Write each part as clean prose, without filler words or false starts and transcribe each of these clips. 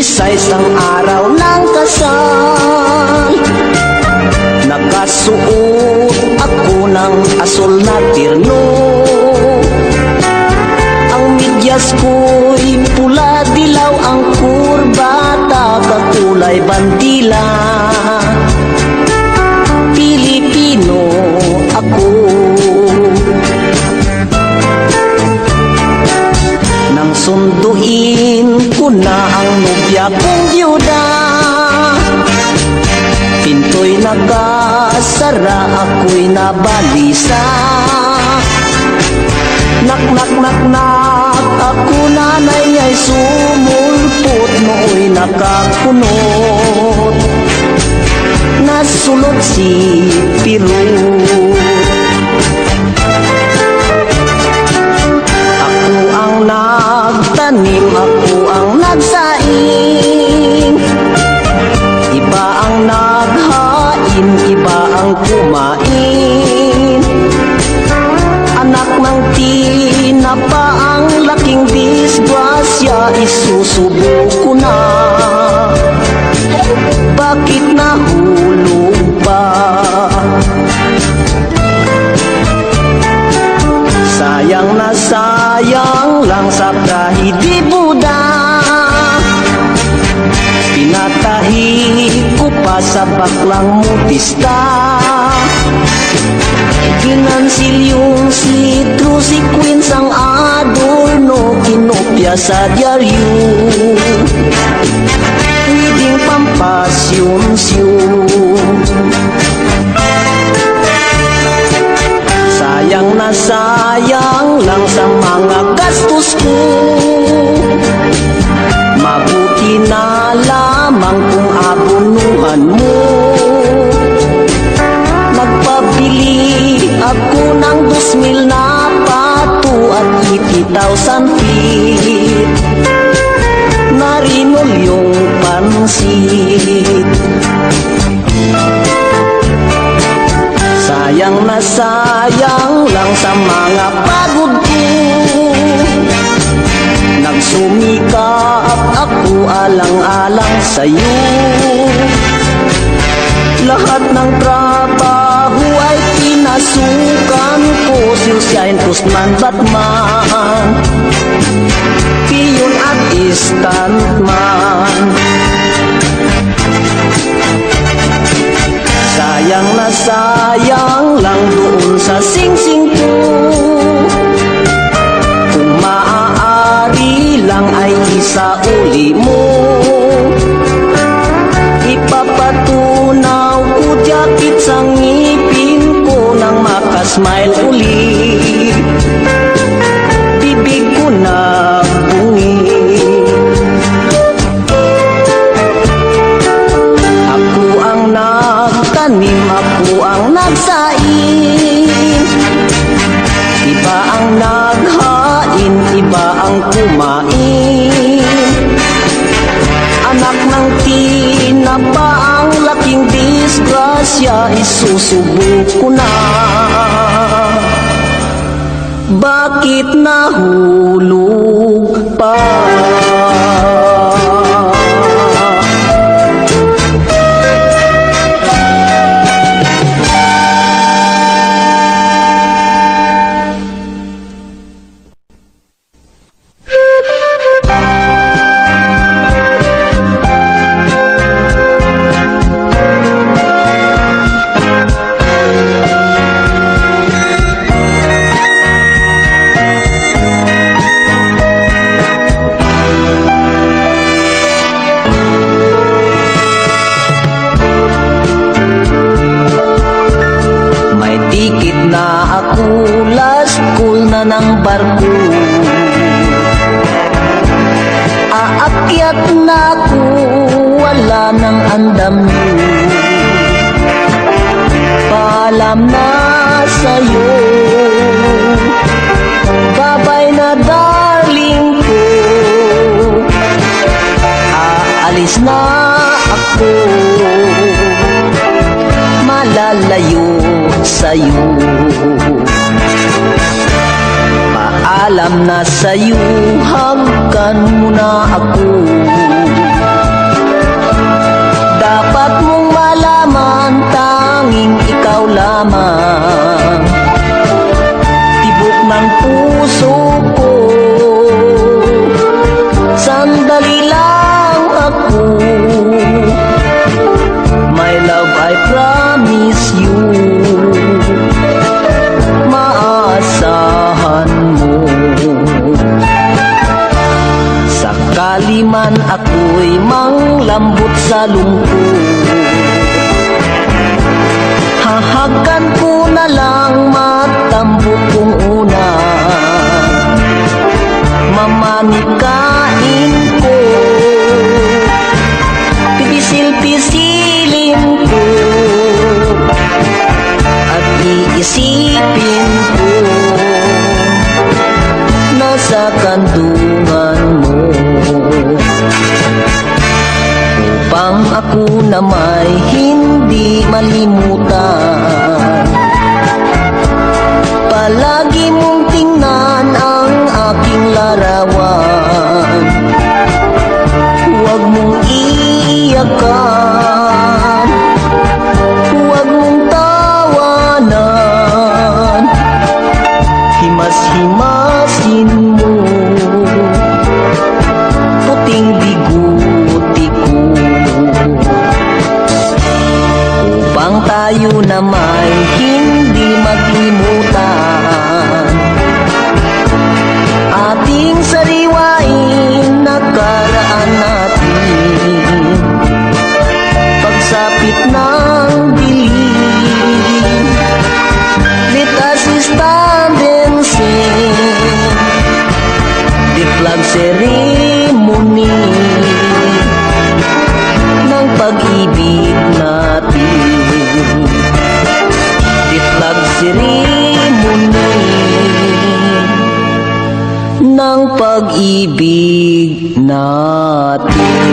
26 ang araw ng kasal. Nakasuot ako ng asul na tirno. Ang medyas ko'y pula dilaw, ang kurbata kakulay bandila. Pilipino ako. Nang sunduin ko na ang nobya kong byuda, pinto'y nakasara, ako'y nabalisa. Nak nak nak nak, ako nanay ay sumulpot, nooy nakakunot. Nasulot si Pirut. Ako ang nagtanim, ako ang nagsaing. Iba ang naghain, iba ang kumain. Anak ng tinapa, ang laking disgrasya, isusubo ko na. Bakit nahulog pa? Sayang na sayang lang sa kahidi Buda. Pinatahi ko pa sa baklang mutista. Ginansil yung sitro, si Queens ang adorno, kinopya sa dyaryo. Pwedeng pampasyum-syum. Sayang na sayang lang sa mga gastos ko. Mabuti na lamang kung abonuhan mo. Nagpabili ako ng 2,000 na pato at 80,000 feet. Narinol yung pansit. Sayang na sayang lang sa mga pagod ko. Nagsumikap ako alang-alang sa'yo. Lahat ng trabaho ay pinasukan ko. Silsyain, postman, batman, piyon at stuntman. Sayang na sayang lang doon sa singsing ko. Kung maaari lang ay isauli mo. Ipapatunaw ko jakit sa ngipin ko nang makasmile uli. Bibig ko na bungi. Ako ang nagtanim, ako ang nagsaing. Iba ang naghain, iba ang kumain. Anak ng tinapa, ang laking disgrasya, isusubo ko na. Bakit nahulog pa? Ng barko, aakyat na ako, wala nang andam. Paalam na sa'yo, babay na darling ko. Aalis na ako, malalayo sa'yo. Paalam na sa'yo, hagkan mo na ako. minsan ako'y manglambot sa lungkot. Hahagan ko na lang matambok kong una, mamanikain ko, pipisil-pisilin ko, at iisipin ko nasa kandungan mo, upang ako na may hindi malimutan. Palagi mong tingnan ang aking larawan, huwag mong iyakan, huwag mong tawanan, himas-himasin mo puting biguti ko, upang tayo na may hindi maglimutan. Ating sariwain nakaraan natin, pagsapit ng dilim, let us stand and sing the flag ceremony ng pag-ibig natin, the flag ceremony ng pag-ibig natin.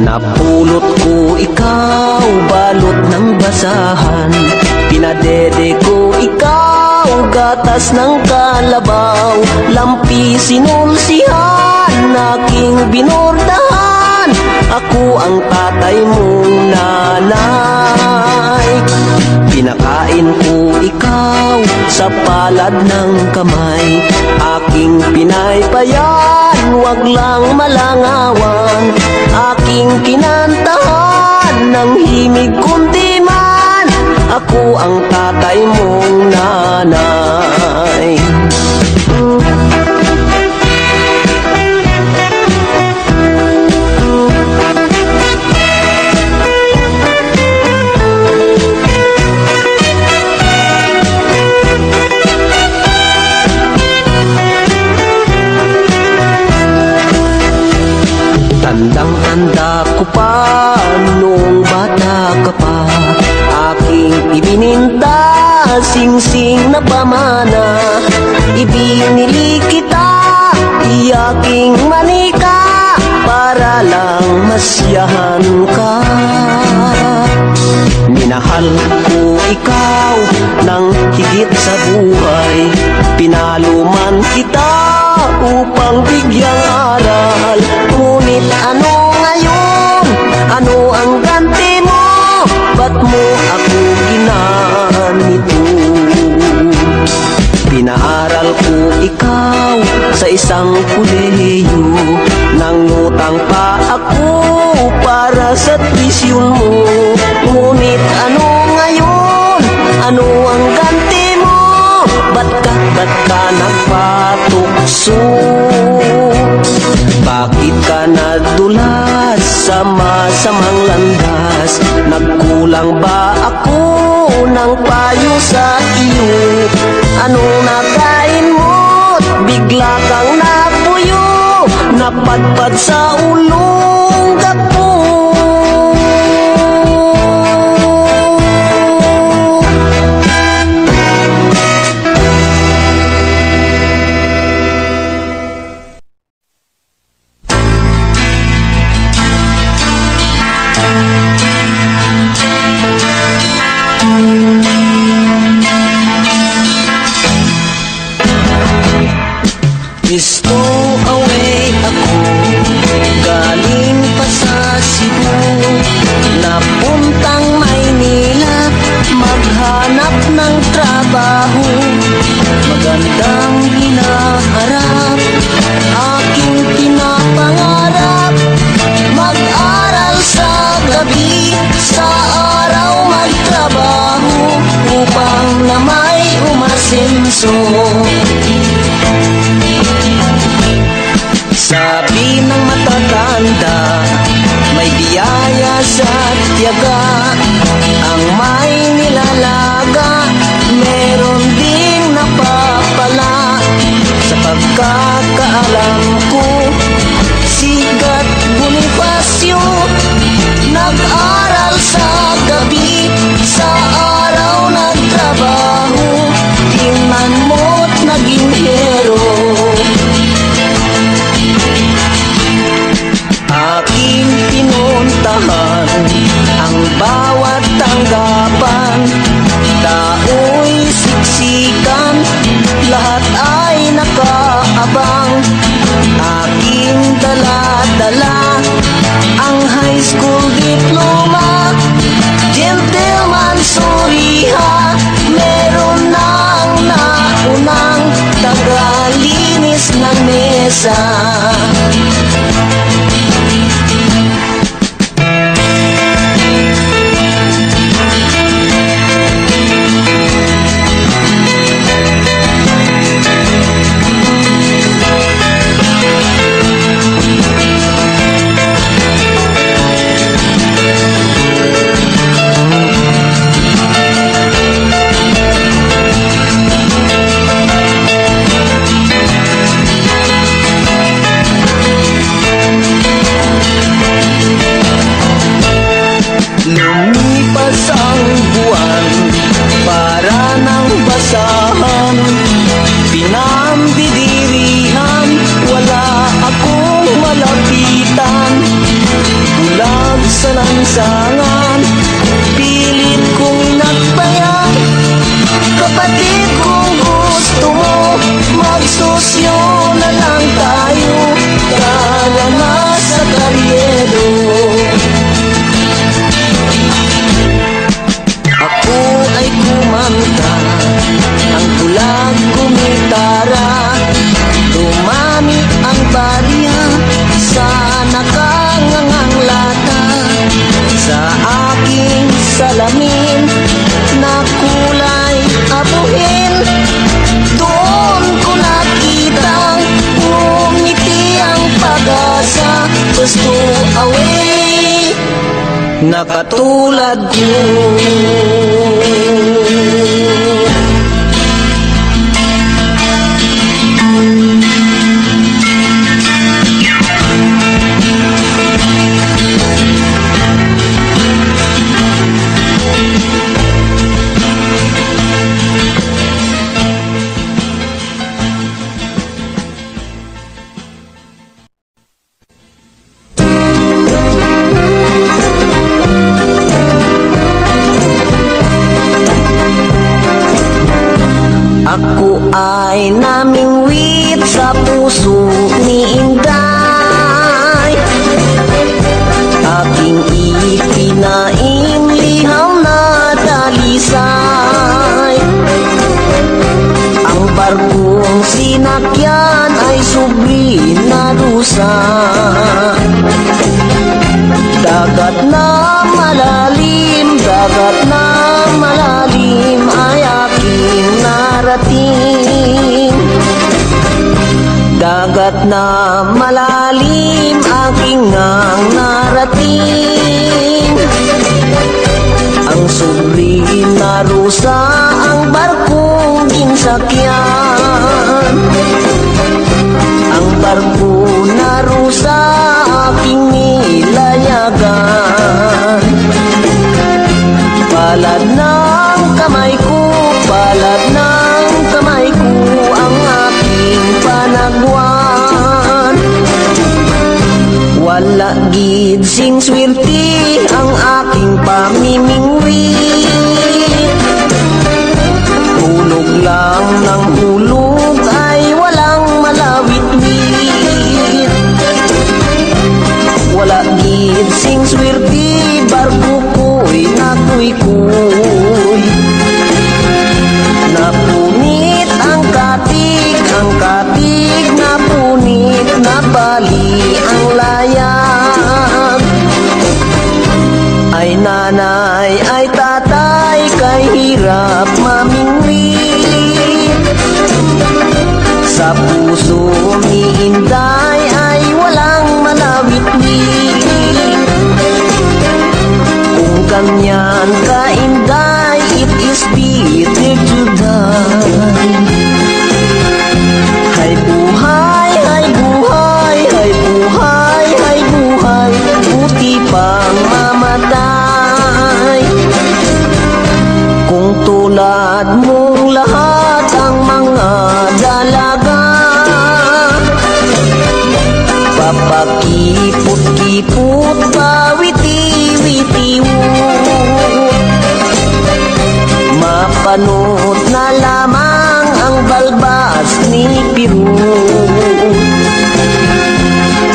Napulot ko ikaw, balot ng basahan, pinadede ko ikaw, gatas ng kalabaw, lampi sinulsihan, aking binordahan, ako ang tatay mong nanay. Pinakain ko ikaw sa palad ng kamay, aking pinaypayan, wag lang malangawan, aking kinantahan ng himig kundi man, ako ang tatay mong nanay. Tandang-tanda ko pa noong bata ka pa, aking ibininta, sing-sing na pamana, ibinili kita, iyaking manika, para lang masyahan ka. Minahal ko ikaw ng higit sa buhay, pinaluman kita upang bigyang aral, ngunit ano ngayon, ano ang ganti mo, ba't mo ako ginanito? Pinaaral ko ikaw sa isang kolehiyo, nangutang pa ako para sa tuition mo, ngunit ano ngayon, ano ang ganti mo, ba't ka nagpatukso? Bakit ka nadulas sa masamang landas? Nagkulang ba ako ng payo sa iyo? Anong nakain mo't bigla kang napuyo, napadpad sa ulong gapo? Stowaway ako, galing pa sa Cebu, napuntang Maynila, maghanap ng trabaho. Sabi ng matatanda, may biyaya sa tiyaga. Ang may nilalaga, meron ding napapala. Sa pagkakaalam ko, Sigat Bonifacio nag-aral sa gabi, sa araw nagtrabaho. Tingnan mo't naging hero. Aking pinuntahan ang bawat tanggapan. Tao'y siksikan, lahat ay nakaabang. Aking dala-dala ang high school diploma. Gentleman suriha, meron nang naunang tagalinis ng mesa. Lumipas ang buwan, para ng basahan. Pinambidirihan, wala akong malapitan. Bulag sa lansangan, pilit kong nagbayan. Kapatid, kung gusto mo, magsosyo na lang tayo. Tara na sa karyero. Ako ay kumanta, ang bulag kumitara. Dumami ang barya sa nakangangang lata. Sa aking salamin na kulay abuhin, doon ko nakitang ngumiti ang pag-asa. Gusto away na katulad ko. Ako ay namingwit sa puso ni Inday. Aking ipinain lihaw na dalisay. Ang barkong sinakyan ay subli na rusa. Dagat na malalim, dagat na malalim ay aking narating. Dagat na malalim aking ngang narating. Ang subli na rusa ang barkong ginsakyan. Ang barko na rusa aking nilayagan. Palad ng kamay ko, palad ng kamay ko ang aking panagwan. Wala gid sing swerte ang aking pamimingwit. Hulog lang ng hulog ay walang malawit-wit. Wala gid sing swerte, barko ko'y nakuy-kuy. Napunit ang katig napunit, nabali ang layag. Ay nanay, Sa puso ni Inday ay walang manawit-wit. Kung ganyan ka Inday, it is bitter to die. Hay buhay, hay buhay, hay buhay, hay buhay, buti pang mamatay. Kung tulad mong lahat ang mga dalaga, papakipot-kipot, pawiti-witi-woo, mapanood na lamang ang balbas ni Piru.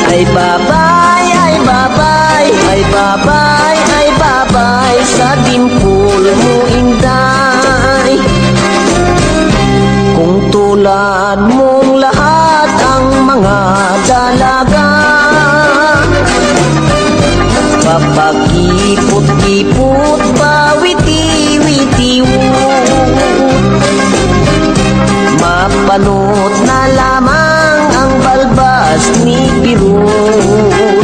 Ay babay, ay babay, ay babay, ay babay, sa dimpul mo Inday. Kung tulad mong lahat ang mga dalaga, papakipot-kipot, pawiti-witi-woo, mapanood na lamang ang balbas ni Pirut.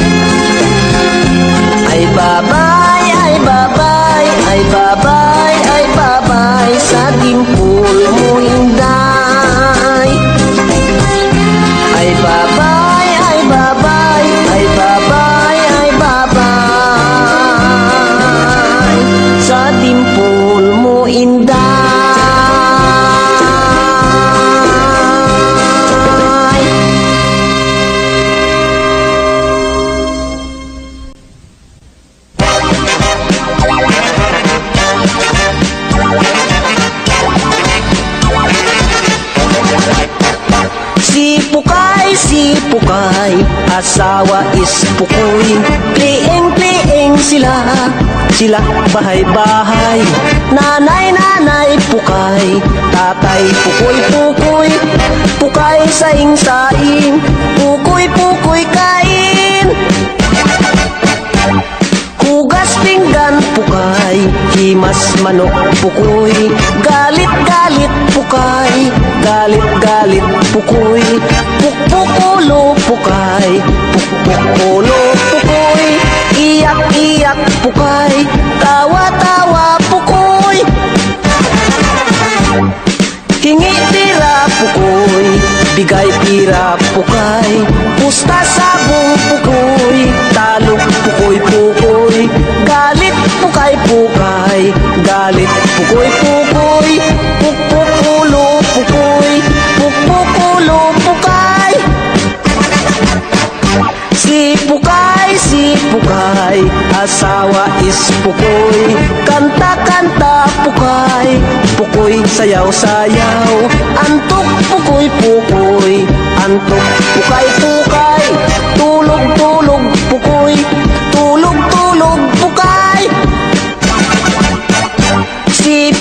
Ay babay, ay babay, ay babay, ay babay, sa dimpul mo Inday. Ay babay, ay babay, ay babay, ay babay, sa dimpul mo Inday. Si Pukay, asawa is Pukoy. Klieng-klieng sila bahay-bahay. Nanay Pukay, tatay Pukoy-Pukoy. Pukay saing-saing, Pukoy-Pukoy kain. Hugas pinggan Pukay, himas manok Pukoy. Galit-galit Pukay, galit-galit Pukoy. Pukpukulo Pukay, pukpukulo Pukoy. Iyak-iyak Pukay, tawa-tawa Pukoy. Hingi tira Pukoy, bigay tira Pukay. Pusta sabong Pukoy, talog Pukoy-Pukoy. Galit Pukay-Pukay, galit Pukoy-Pukoy. Pukpukulo Pukoy, pukpukulo Pukay. Si Pukay, asawa is Pukoy. Kanta-kanta Pukay, Pukoy sayaw-sayaw. Antok Pukoy-Pukoy, antok Pukay-Pukay. Tulog-tulog Pukoy, tulog-tulog Pukay. Si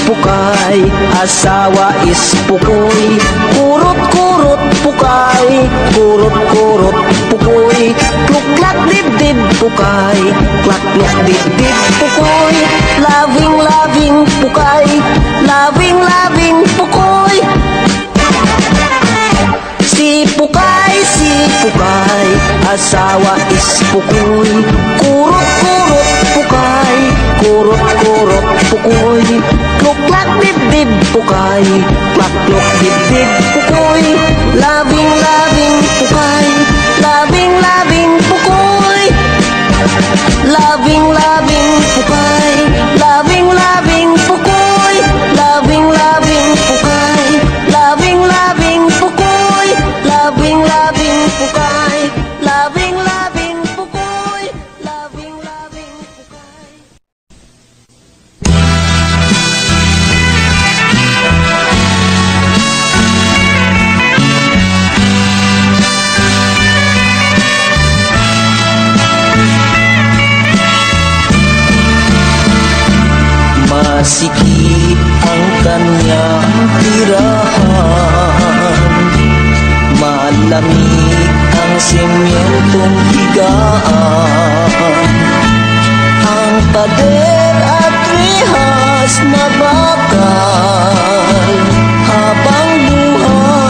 Pukay, asawa is Pukoy. Kurot-kurot Pukay, kurot-kurot Pukoy. Kluk-klak dib-dib Pukay, klak-klak dib-dib Pukoy. Loving-loving Pukay, loving-loving Pukoy. Si Pukay, asawa is Pukoy. Kurot-kurot Pukay, kurot-kurot Pukoy. Kluk-klak dib-dib Pukay, klak-klak dib-dib Pukoy. Loving-loving Pukay, loving-loving Pukoy. Loving-loving Pukay, loving-loving Pukoy. Loving-loving Pukay, loving-loving Pukoy. Loving-loving Pukay, loving-loving Pukoy. Loving-loving Pukay. Masikip ang kanyang tirahan, malamig ang sementong higaan. Ang pader at rehas na bakal, habang buhay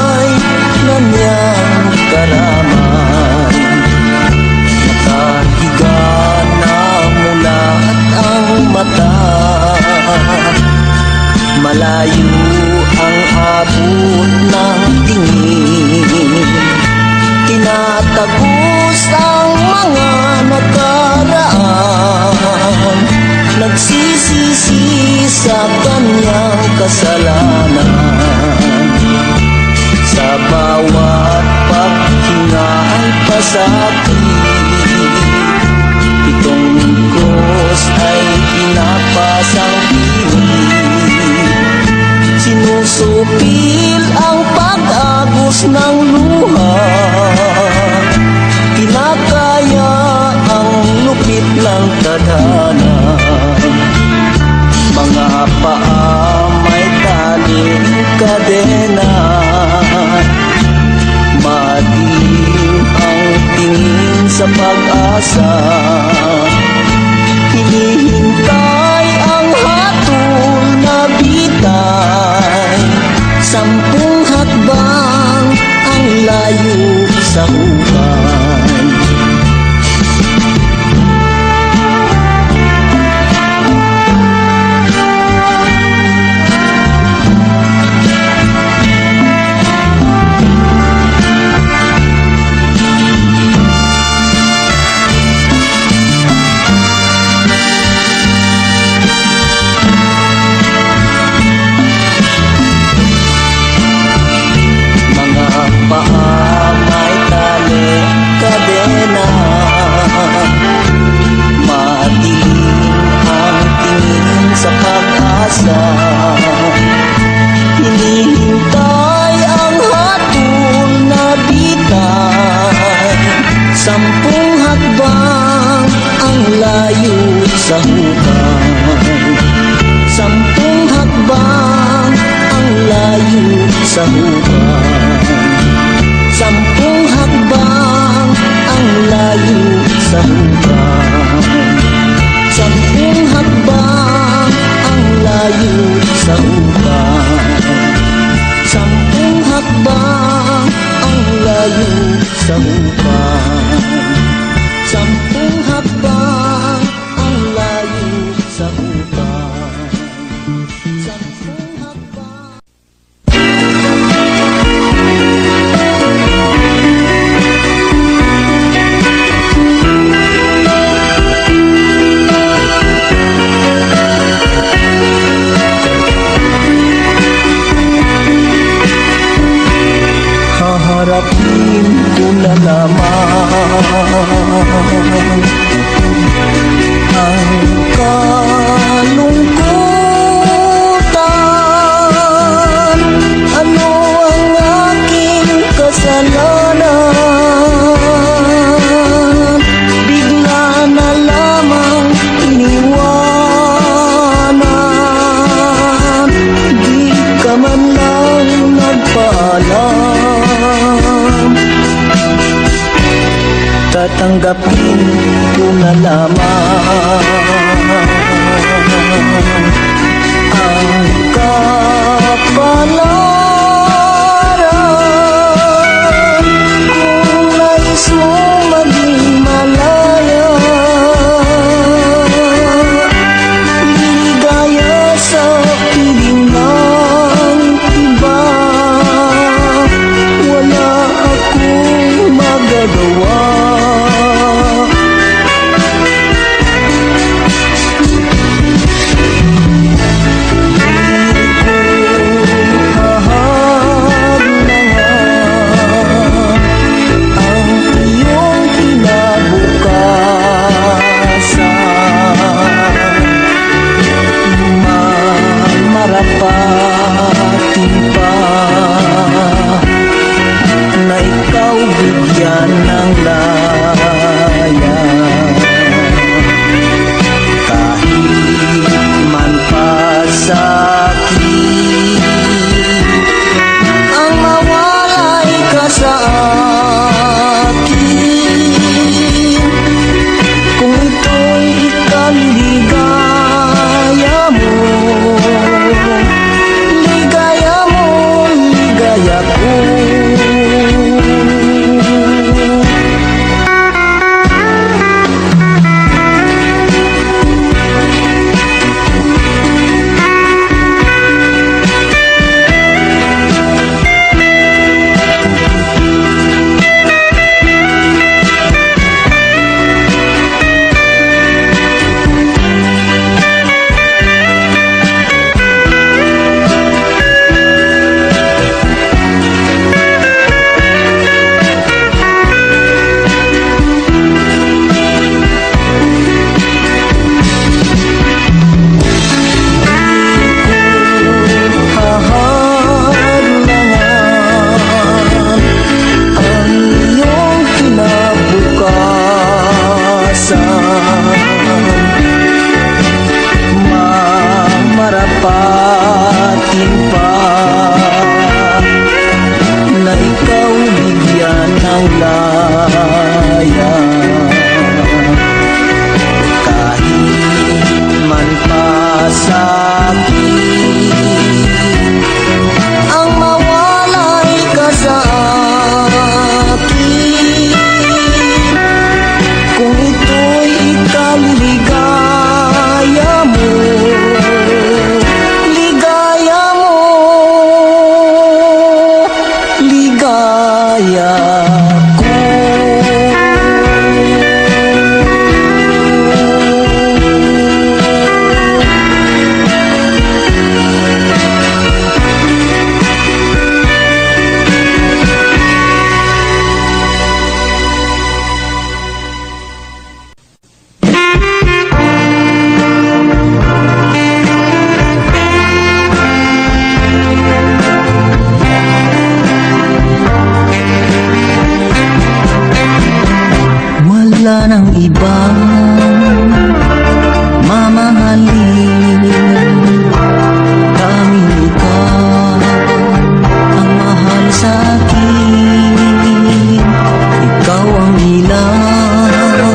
kasalanan. Sa bawat paghinga ay pasakit, itong krus ay pinapasang pilit. Sinusupil ang pag-agos ng luha, kinakaya ang lupit ng tadhana. Mga paa may taling kadena, madilim ang tingin sa pag-asa. Hinihintay ang hatol na bitay, 10 hakbang ang layo sa hukay. Paa may tali kadena, madilim ang tingin sa pag-asa. Hinihintay ang hatol na bitay, 10 hakbang ang layo sa hukay. 10 hakbang ang layo sa hukay. 10 hakbang ang layo sa hukay. 10 hakbang ang layo sa hukay. 10 hakbang ang layo sa hukay. 10 hakbang ang layo sa hukay. 10 hakbang. Haharapin ko na naman ang kalungkutan. Ano ang aking kasalanan? Bigla na lamang iniwanan, di ka man lang nagpaalam. Tatanggapin ko na lamang ang kapalaran. Kung nais mong maging malaya, ligaya sa piling ng iba, wala akong magagawa. ligaya ko. Wala nang ibang mamahalin, tanging ikaw ang mahal sa akin. Ikaw ang ilaw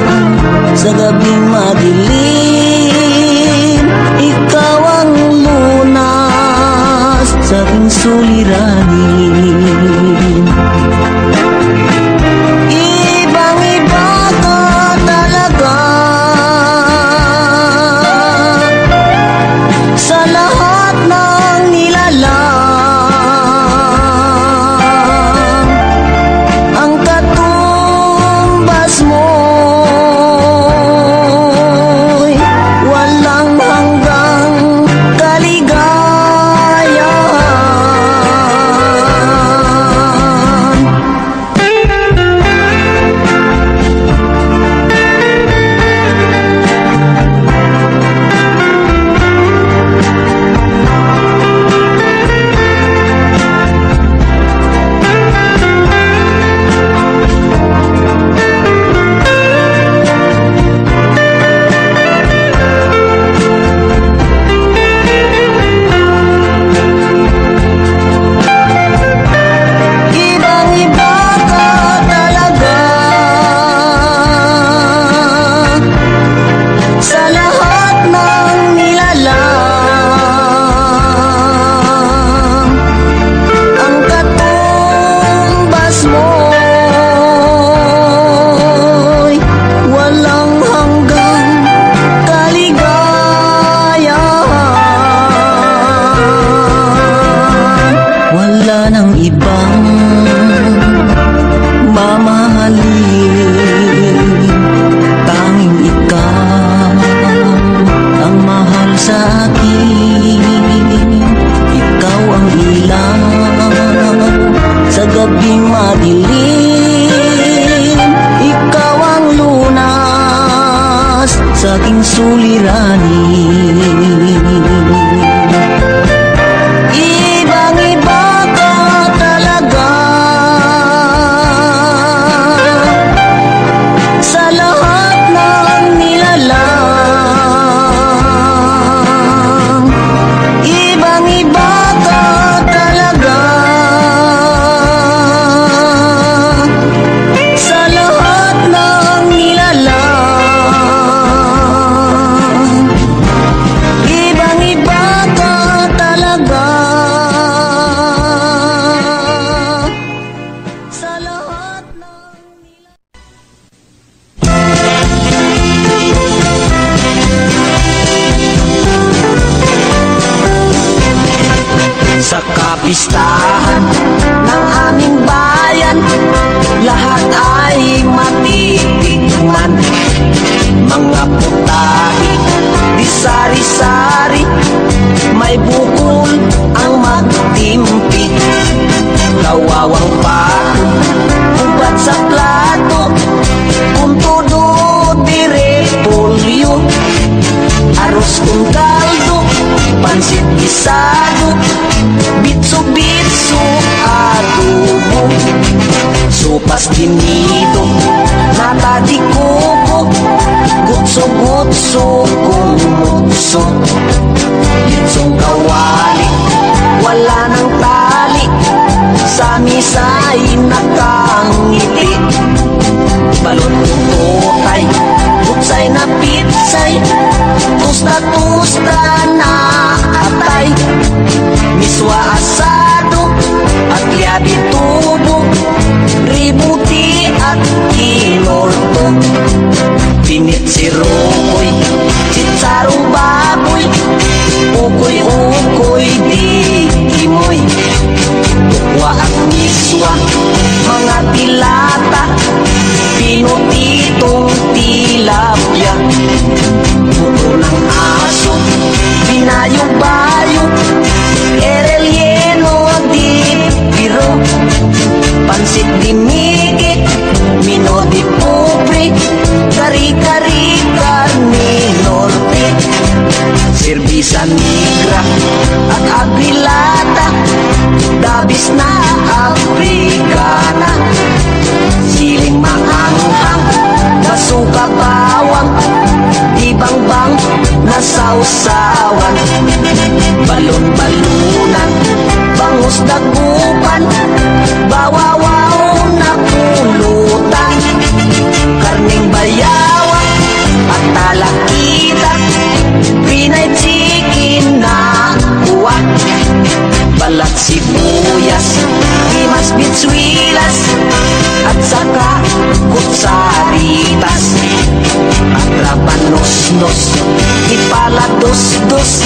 sa gabing madilim, ikaw ang lunas sa aking suliranin. Listahan ng aming bayan, lahat ay matitikman. Mga putahe, di sari-sari, may bukol ang magtimpi. Kawawang pato, ubat sa plato, kung todo di repolyo. Arroz kung kaldo, pansit gisado, bitso-bitso adobo, sopas tinido, nata di kuko, gutso-gutso kung mutso. Litsong kawali, wala nang tali, sa misay nakangiti. Balot tutay, butsay na pitsay, tusta-tusta na atay. Miswa asado at liabi tubo, ributi iswa, mga tilata, pinutitong tilapia, buto ng aso, binayong-bayong, erelyeno di biro, pansit di migit, mino di pobre, kari-kari karni norte, serbisa negra at agrilata, dabis na Afrikana, siling maanghang, basuka bawang, ibang-bang na sausawan, balon-balunan, bangus dagupan, bawawaw na pulutan, karning bayawa at talakita, Pinay chicken na uwak, balat sibuyas, imas bitswilas, at saka kutsaritas, at rabanos-nos, ipalados-dos,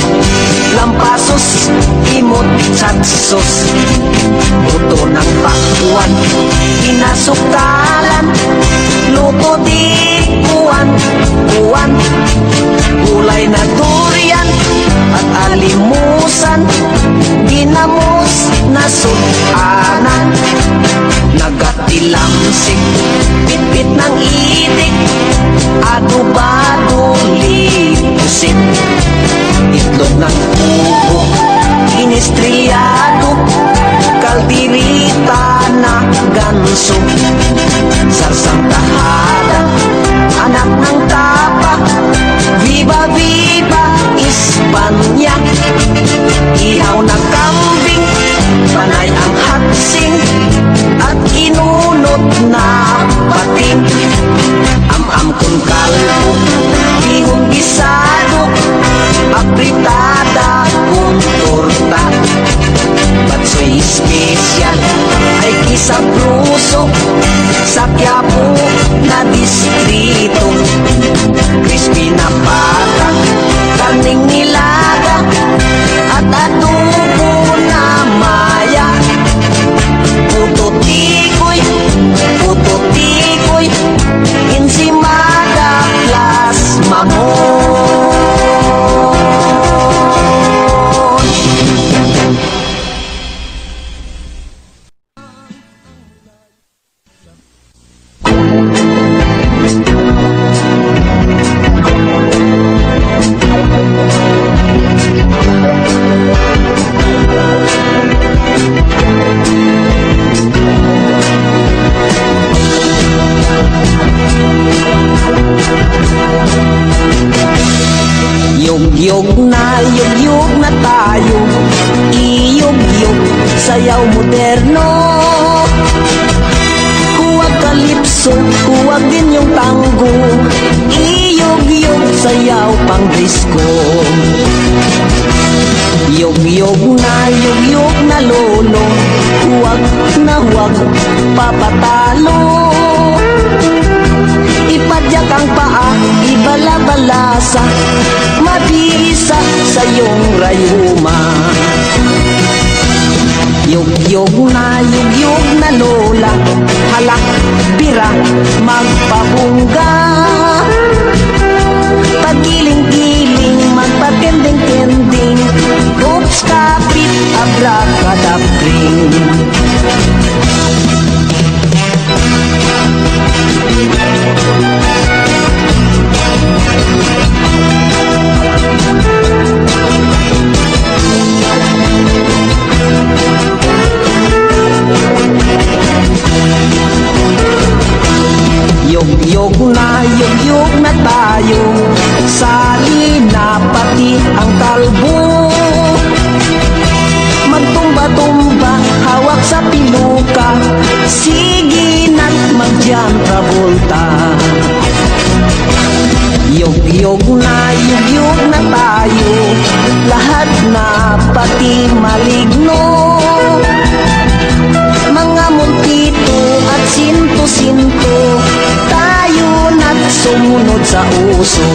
lampasos, imot tsatsos, buto ng pakwan, inasuktalan, luto di kuwan, gulay na durian at alimusan, ginamos na sudanan, nagatilamsik, pitpit ng itik, adobado lipusit, itlog ng kubo, inistriyado, kaldirita na ganso, sarsang tahada, anak ng tapa, viva viva Espanya, ihaw na kambing, panay ang hatsing, at inunot na pating, am-am kung kalbo, bihong gisado, apritada kung torta, batsoy special ay kisabruso, sa Quiapo na distrito, crispy na pata, karning nilaga, at adobo na maya, puto tikoy, ensimada plus mamon. Yugyug na tayo, iyugyug, sayaw moderno. Huwag kalipso, huwag din yung tango, iyugyug, sayaw pang disco. Yugyug na lolo, huwag papatalo. Ipadyak ang paa, ibalabalasa, mabisa sa iyong rayuma. Yugyug na lola, halak, bira, magpabungga. Pagiling-giling, magpatending-tending, oops, kapit, abracadabring. Yugyug na tayo, sali na pati ang kalbo. Magtumba-tumba, hawak sa piluka, sige na't mag-John Travolta. Yugyug na tayo, lahat na pati maligno. Mga multito at sinto-sinto, tayo na't sumunod sa uso.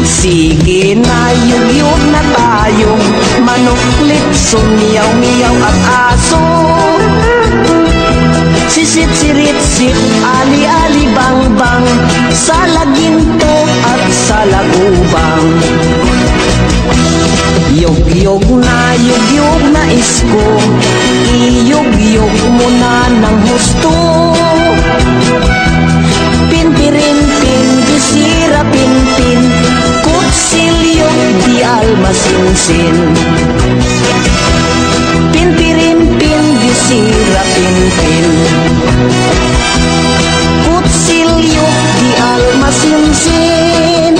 Sige na, yugyug na tayo, manok, litso, miyaw-miyaw at aso. sisit-sirit-sit, ali-ali bang-bang, sa laginto at sa lagubang. Yog-yog na isko, iyog-yog mo na ng husto. Pinpirin-pin, disira-pin-pin, kutsilyog di almasinsin. Pinpirin-pin, disira-pin-pin, kutsilyog di almasinsin.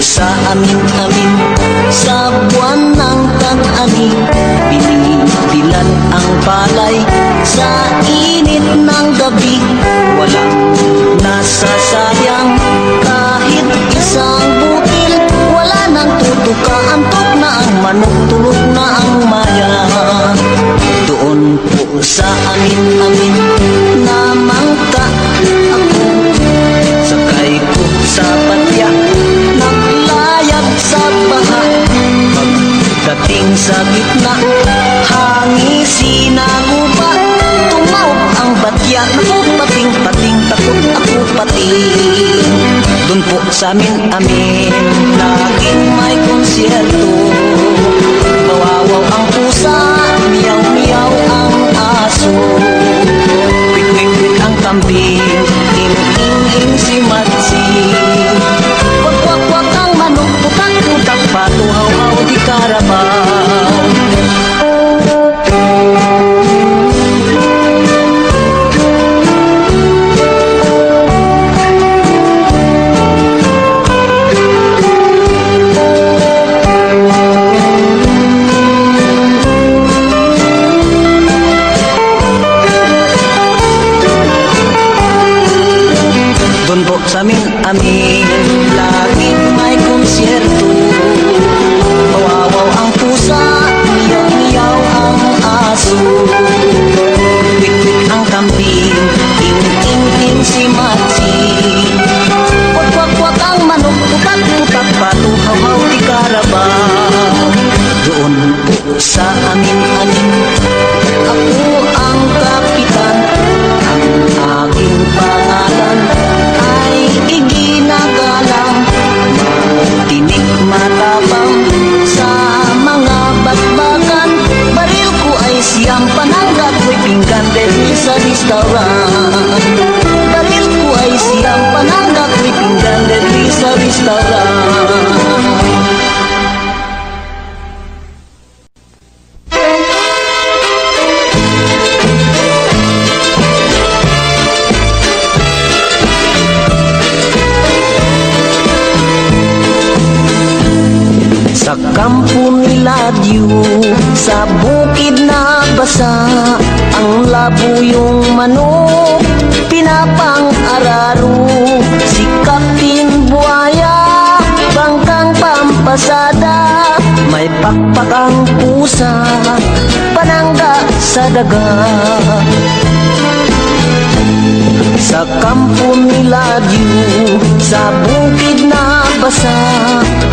Sa amin-amin, sa buwan ng tag-ani, binibilan ang palay sa init ng gabi. Walang nasasayang kahit isang butil, wala nang tutuka, antok na ang manok, tulog na ang maya. Doon po sa amin-amin, namangka ako, sakay ko sa patya, sa baha. Pagdating sa gitna, hangisi na guba, tumawag ang batya. Naku, pating-pating, takot ako pating. Dun po sa amin-amin, laging may konsyerto. Bawawaw ang pusa, miyaw-miyaw ang aso. Kwik-kwik-kwik ang kambing, ing-ing-ing si Matsi. Wag-wag-wag ang manok, putak-putak, patuhaw-haw di karabaw. Doon po sa amin-amin, laging may konsyerto. Bawawaw ang pusa, miyaw-miyaw ang aso. Kwik-kwik ang kambing, ing-ing-ing si Matsi. Wag-wag-wag ang manok, putak-putak, patuhaw-haw di karabaw. Doon po sa amin-amin, ako ang kapitan, ang aking pangalan ay iginagalang. Matinik matapang sa mga bakbakan, baril ko ay siyang pananggat, may pinggan dahil sa restaurant. Baril ko ay siyang pananggat, may pinggan dahil sa restaurant. Sa kampo nila Diyo, sa bukid na basa, ang labo yung manok, pinapang-araro. Si Kaptin Buaya, bangkang pampasada, may pakpak ang pusa, panangga sa daga. Sa kampo nila Diyo, sa bukid na basa,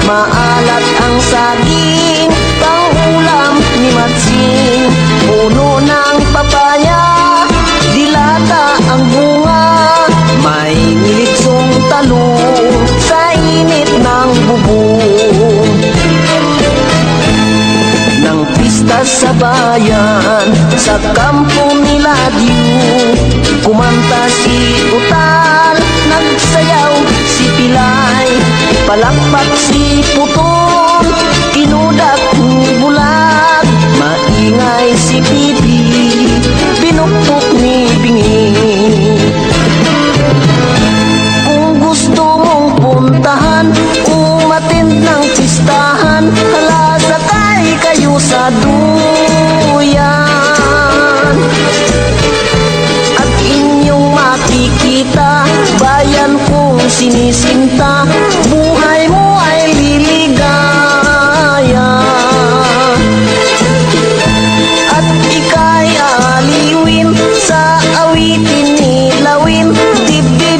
maalat ang saging, pangulam ni Matsing. Puno ng papaya, dilata ang bunga, may nilitsong talong sa init ng bubong. Nang pista sa bayan, sa kampo nila Diyo, kumanta si Utal, nagsayaw si Pilay, palakpak si Putol, kinudak ni Bulag, maingay si Pipi, binuktok ni Bingi. Kung gusto mong puntahan, umattend ng pistahan, hala sakay kayo sa duyan. At inyong makikita, bayan kong sinisinta, buhay mo ay liligaya. At ika'y aliwin sa awitin nilawin, dibdib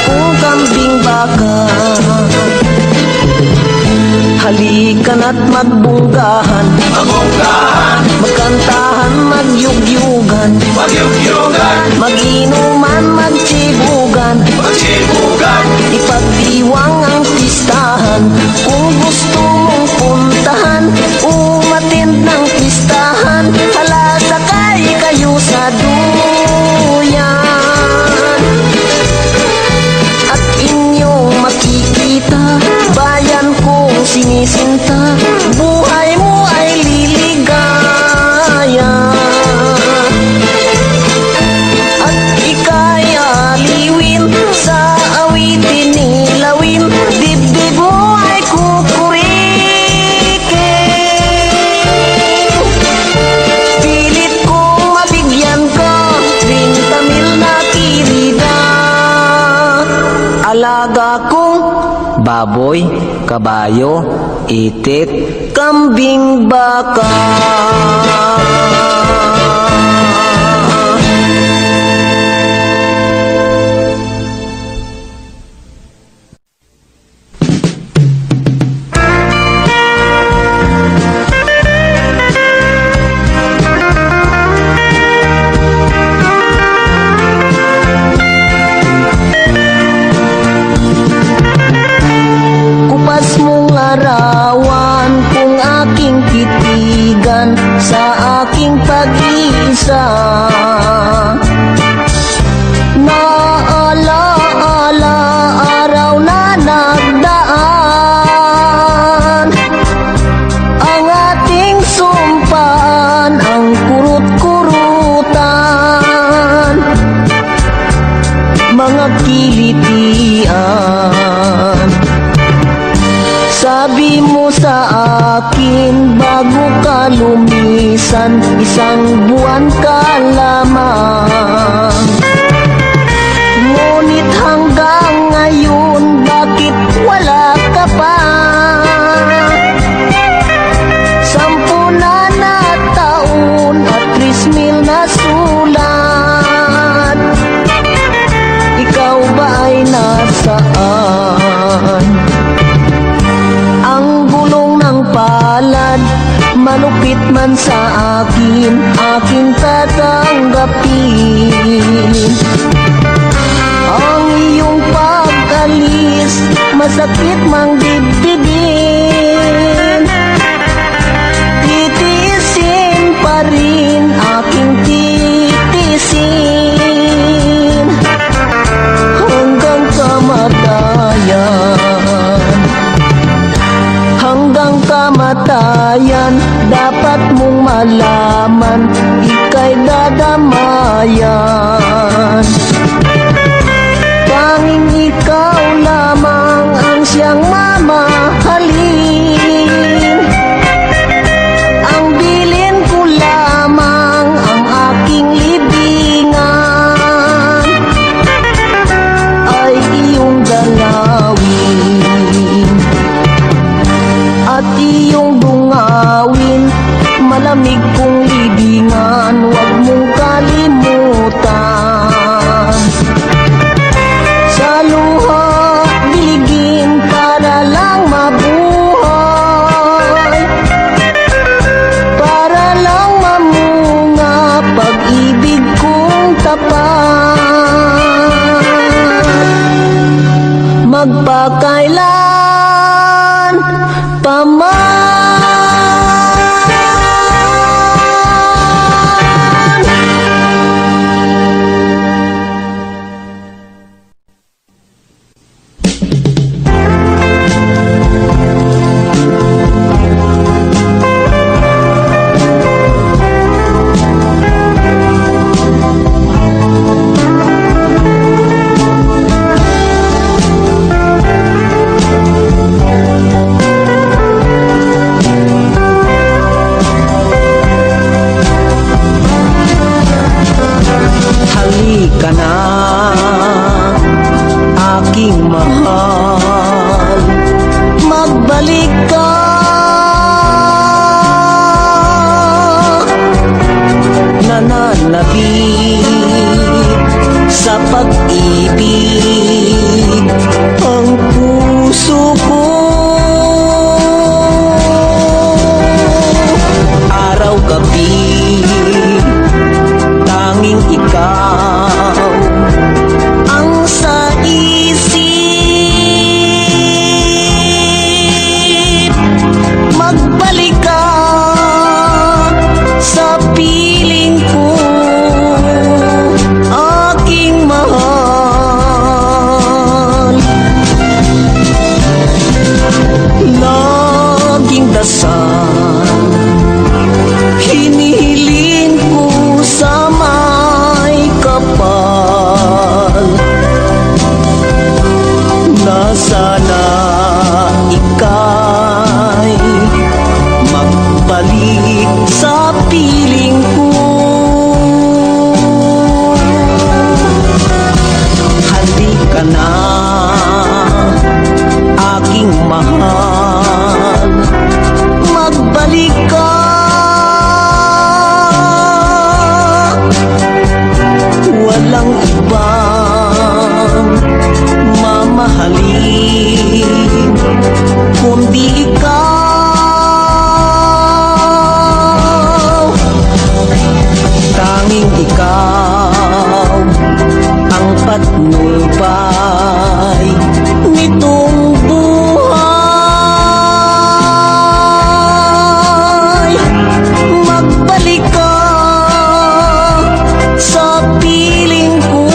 kong kambing baka. Halika't magbunggahan, magkantahan, magyugyugan, maginuman, magsibugan, ipagdiwang ang pistahan. Kung gusto mong puntahan, umatid ng pistahan, hala sakay kayo sa duyan. At inyong makikita, bayan kong sinisinta, buhay mo ay liligaya. At ika'y aliwin, sa awitin nilawin, dibdib mo ay kukurikin. Pilit kong mabigyan ka, 30 mil na kirida. Alaga kong baboy, kabayo, itik, kambing baka. Kupas mong arawan kung aking titigan sa aking pag-isa. Naalaala araw na nagdaan, ang ating sumpaan, ang kurut-kurutan, mga kilitian. Sabi mo sa akin bago ka lumisan, 1 buwan ka lamang. Ngunit hanggang ngayon, bakit wala ka pa? 10 na taon at 3,000 na sulat, ikaw ba ay nasaan? Ang gulong ng palad, malupit man sa akin, aking tatanggapin. Ang iyong pag-alis, masakit mang dibdibin. Titiisin pa rin, aking titiisin, hanggang kamatayan. Hanggang kamatayan, dapat mong malaman, ika'y dadamayan. Tanging ikaw lamang ang siyang mamahalin. Ang bilin ko lamang ang aking libingan, ay iyong dalawin at iyong dungawin. Malamig kong libingan, huwag mong kalimutan. Sa luha diligin para lang mabuhay, para lang mamunga pag-ibig kong tapat. Magpakailan paman. Halika na, aking mahal, magbalik ka. Nananabik sa pag-ibig, mamahalin kundi ikaw. Tanging ikaw ang patnubay nitong buhay. Magbalik ka sa piling ko,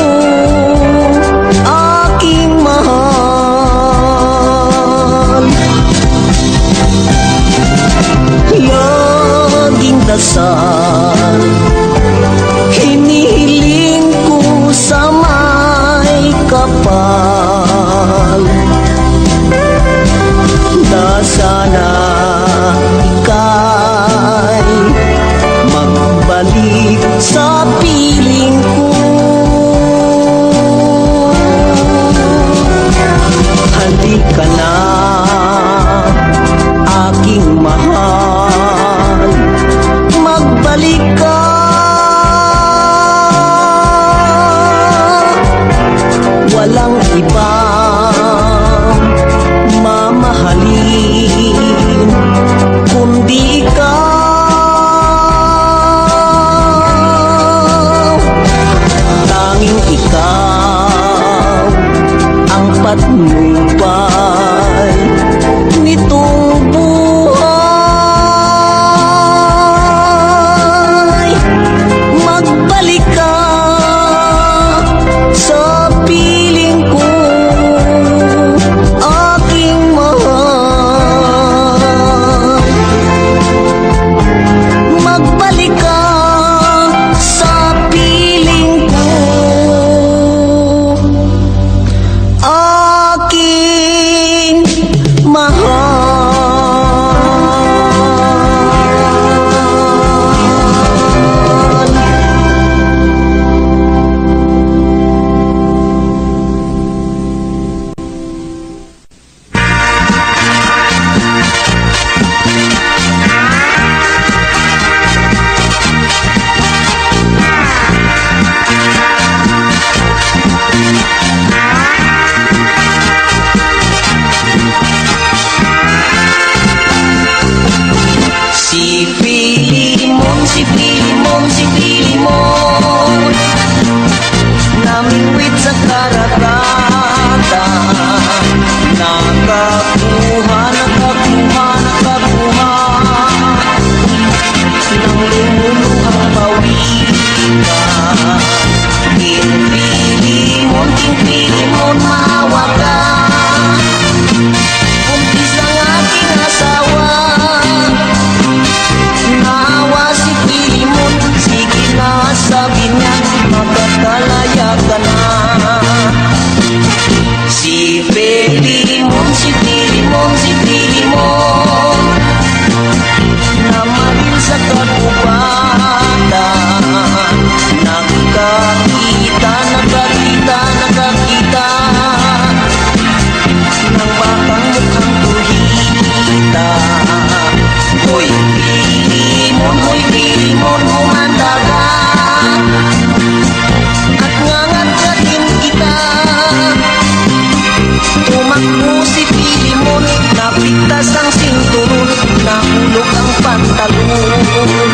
aking mahal. Laging dasal, hinihiling ko sa may kapal na sana ika'y magbalik sa piling ko. Halika na, aking mahal, magbalik ka. Walang ibang mamahalin kundi ikaw. Tanging ikaw ang patnubay nitong buhay. Magbalik ka sa piling ko, aking mahal. Magbalik ka sa piling ko, aking mahal. Si Pilimon, si Pilimon, si Pilimon, namingwit sa karagatan. Nakakuha, nakakuha, nakakuha ng lumuluhang pawikan. King Pilimon, maawa ka. Buntis ang aking asawa. Naawa si Pilimon, sige na, sabi niya, makakalaya ka na. Si Pilimon, si Pilimon, si Pilimon, namaril sa kagubatan. Nakakita, nakakita, nakakita ng batang mukhang tuhita. Hoy Pilimon, humanda ka at ngangagatin kita. Tumakbo si Pilimon, napigtas ang sinturon, nahulog ang pantalon.